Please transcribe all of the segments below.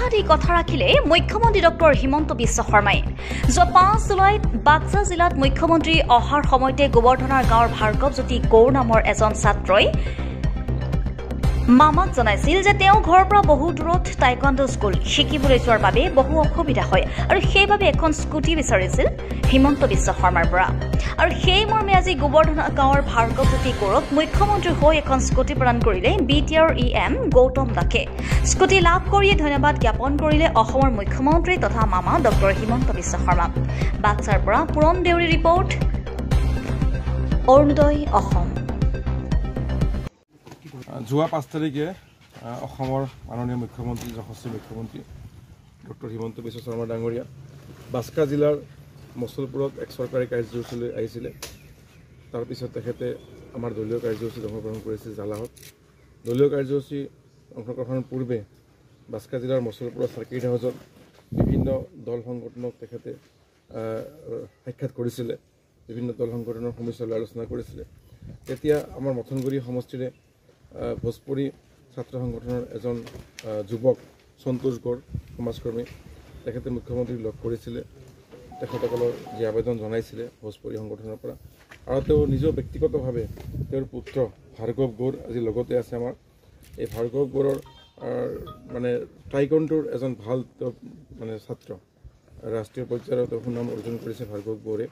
একাধিক কথা ৰাখিলে মুখ্যমন্ত্ৰী ডক্টৰ হিমন্ত বিশ্ব শৰ্মাই যোৱা 5 জুলাইত বাক্সা জিলাত মুখ্যমন্ত্ৰী অহাৰ সময়তে গোবৰ্ধনাৰ গাঁৱৰ ভাৰ্গৱজ্যোতি গৌৰ নামৰ এজন ছাত্ৰই মামাক জনাইছিল যে তেওঁ ঘৰৰ পৰা বহু দূৰত টাইকোৱাণ্ডো স্কুল শিকিবলৈ যোৱাৰ বাবে বহু অসুবিধা হয় আৰু সেইবাবে এখন স্কুটি বিচাৰিছিল হিমন্ত বিশ্ব শৰ্মাৰ পৰা আৰু সেই মৰ্মে আজি গোবৰ্ধনা গাঁৱৰ ভাৰ্গৱজ্যোতি গৌৰক মুখ্যমন্ত্ৰীৰ হৈ এখন স্কুটি প্ৰদান কৰিলে বিটিআৰ EM গৌতম দাসে স্কুটি লাভ কৰিয়ে ধন্যবাদ জ্ঞাপন কৰিলে অসমৰ মুখ্যমন্ত্ৰী তথা মামা ডক্টৰ হিমন্ত বিশ্ব শৰ্মাক বাক্সাৰ পৰা পুৰণ দেউৰী ৰিপৰ্ট অৰুণোদয় অসম যোৱা 5 তাৰিখে অসমৰ মাননীয় মুখ্যমন্ত্ৰী যশস্বী মুখ্যমন্ত্ৰী ডক্টৰ হিমন্ত বিশ্ব শৰ্মা ডাঙৰীয়া বাস্কা জিলাৰ মছলপুৰত এক চৰকাৰী কাৰ্যসূচীলৈ আহিছিলে তাৰপিছত তেখেতে আমাৰ দলীয় কাৰ্যসূচীত অংশগ্ৰহণ কৰিছিল জালাহত দলীয় কাৰ্যসূচী অংশগ্ৰহণৰ পূৰ্বে বাস্কা জিলাৰ মছলপুৰৰ চাৰ্কিট হাউচত বিভিন্ন দল সংগঠনক তেখেতে সাক্ষাৎ কৰিছিলে বিভিন্ন দল সংগঠনৰ সমস্যা লৈ আলোচনা কৰিছিলে তেতিয়া আমাৰ মথনগুৰি সমষ্টিৰে ভোজপুৰী ছাত্ৰ সংগঠনৰ এজন যুৱক সন্তোষ গড় সমাজকৰ্মী তেখেতে মুখ্যমন্ত্ৰীক লগ কৰিছিলে তেখেতসকলৰ যি আবেদন জনাইছিলে ভোজপুৰী সংগঠনৰ পৰা আৰু তেওঁ নিজেও ব্যক্তিগতভাৱে তেওঁৰ পুত্ৰ ভাৰ্গৱ গৌৰ আজি লগতে আছে আমাৰ এই ভাৰ্গৱ গৌৰৰ মানে টাইকোৱাণ্ডোৰ এজন ভাল মানে ছাত্ৰ ৰাষ্ট্ৰীয় পৰ্যায়ত তেওঁ সুনাম অৰ্জন কৰিছে ভাৰ্গৱ গৌৰে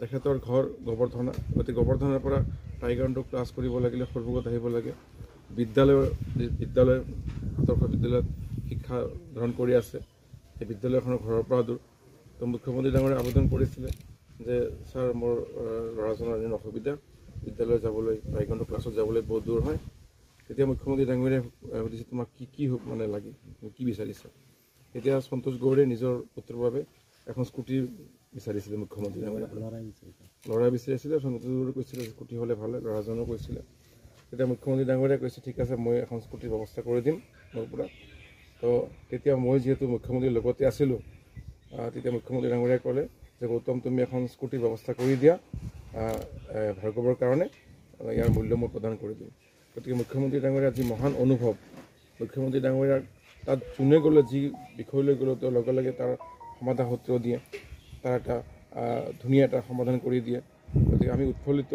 তেখেতৰ ঘৰ গোবৰ্ধনা গতিকে গোবৰ্ধনাৰ পৰা টাইকোৱাণ্ডো ক্লাছ কৰিব লাগিলে সৰ্বগত আহিব লাগে বিদ্যালয় আদৰ্শ বিদ্যালয়ত শিক্ষা গ্ৰহণ কৰি আছে এই বিদ্যালয়খনৰ ঘৰৰ পৰা দূৰ তো মুখ্যমন্ত্ৰী ডাঙৰে আবেদন কৰিছিলে যে ছাৰ মোৰ ল'ৰাজনৰ এনে অসুবিধা বিদ্যালয় যাবলৈ টাইকোৱাণ্ডো ক্লাছত যাবলৈ বহুত দূৰ হয় তেতিয়া মুখ্যমন্ত্ৰী ডাঙৰে সুধিছে তোমাক কি মানে লাগে কি বিচাৰিছে এতিয়া সন্তোষ গৌৰে নিজৰ পুত্ৰৰ বাবে এখন স্কুটি বিচাৰিছিলে মুখ্যমন্ত্ৰী ডাঙৰে ল'ৰা বিচাৰিছিলে সন্তোষ গৌৰে কৈছিলে স্কুটি হ'লে ভাল ল'ৰাজনো কৈছিলে তেতিয়া মুখ্যমন্ত্ৰী ডাঙৰে কৈছে ঠিক আছে মই এখন স্কুটিৰ ব্যৱস্থা কৰি দিম মোৰ পৰা তো তেতিয়া মই যিহেতু মুখ্যমন্ত্ৰীৰ লগতে আছিলোঁ তেতিয়া মুখ্যমন্ত্ৰী ডাঙৰে ক'লে যে গৌতম তুমি এখন স্কুটিৰ ব্যৱস্থা কৰি দিয়া ভাৰ্গৱৰ কাৰণে ইয়াৰ মূল্য মই প্ৰদান কৰি দিম গতিকে মুখ্যমন্ত্ৰী ডাঙৰীয়াৰ যি মহান অনুভৱ মুখ্যমন্ত্ৰী ডাঙৰীয়াক তাত যোনে গ'লে যি বিষয়লৈ গ'লেও তেওঁ লগে লগে তাৰ সমাধান সূত্ৰ দিয়ে তাৰ এটা ধুনীয়া এটা সমাধান কৰি দিয়ে গতিকে আমি উৎফুল্লিত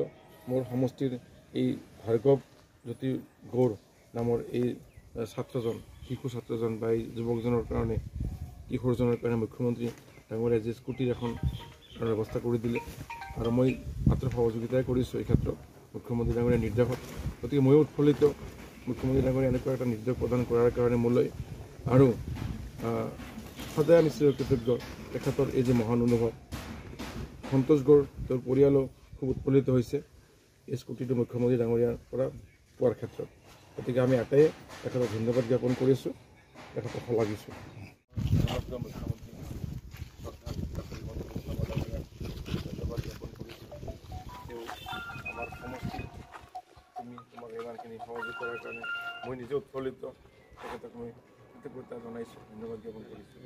মোৰ সমষ্টিৰ এই ভাৰ্গৱজ্যোতি গৌৰ নামৰ এই ছাত্ৰজন শিশু ছাত্ৰজন বা এই যুৱকজনৰ কাৰণে কিশোৰজনৰ কাৰণে মুখ্যমন্ত্ৰী ডাঙৰীয়াই যি স্কুটিৰ এখন ব্যৱস্থা কৰি দিলে আৰু মই মাত্ৰ সহযোগিতাই কৰিছোঁ এই ক্ষেত্ৰত মুখ্যমন্ত্ৰী ডাঙৰীয়াৰ নিৰ্দেশত গতিকে ময়ো উৎফুল্লিত মুখ্যমন্ত্ৰী ডাঙৰীয়াই এনেকুৱা এটা নিৰ্দেশ প্ৰদান কৰাৰ কাৰণে মোলৈ আৰু সদায় আমি কৃতজ্ঞ তেখেতৰ এই যে মহান অনুভৱ সন্তোষ গড় তেওঁৰ পৰিয়ালো খুব উৎফুল্লিত হৈছে এই স্কুটিটো মুখ্যমন্ত্ৰী ডাঙৰীয়াৰ পৰা পোৱাৰ ক্ষেত্ৰত গতিকে আমি আটাইয়ে তেখেতক ধন্যবাদ জ্ঞাপন কৰিছোঁ তেখেতক শলাগিছোঁ ধন্যবাদ জ্ঞাপন কৰিছোঁ তেওঁ আমাৰ সমষ্টি তোমাক ইমানখিনি সহযোগ কৰাৰ কাৰণে মই নিজে উৎফুল্লিত তেখেতক মই কৃতজ্ঞতা জনাইছোঁ ধন্যবাদ জ্ঞাপন কৰিছোঁ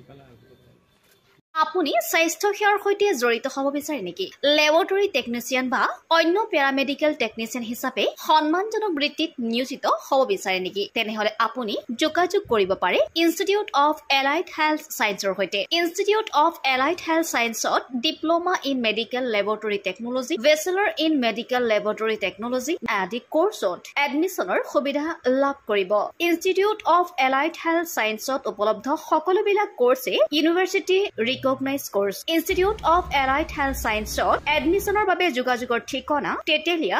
আপুনি স্বাস্থ্য সেৱাৰ সৈতে জড়িত হ'ব বিচাৰে নেকি লেবৰেটৰী টেকনিচিয়ান বা অন্য পেৰামেডিকেল টেকনিচিয়ান হিচাপে সন্মানজনক বৃত্তিত নিয়োজিত হ'ব বিচাৰে নেকি তেনেহলে আপুনি যোগাযোগ কৰিব পাৰে ইনষ্টিটিউট অফ এলাইড হেল্থ সায়েন্সৰ সৈতে ইনষ্টিটিউট অফ এলাইড হেল্থ সায়েন্সত diploma in medical laboratory technology bachelor in medical laboratory technology আদি কোৰ্চত এডমিশনৰ সুবিধা লাভ কৰিব ইনষ্টিটিউট অফ এলাইড হেল্থ সায়েন্সত উপলব্ধ সকলোবিলাক কোৰ্ছে university recognise course institute of allied health সায়েন্সত এডমিশনৰ বাবে যোগাযোগৰ ঠিকনা তেতেলিয়া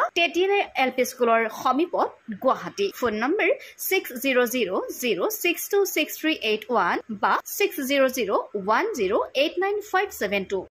LP স্কুলৰ সমীপত গুৱাহাটী ফোন নম্বৰ 600006263881 বা 6001089572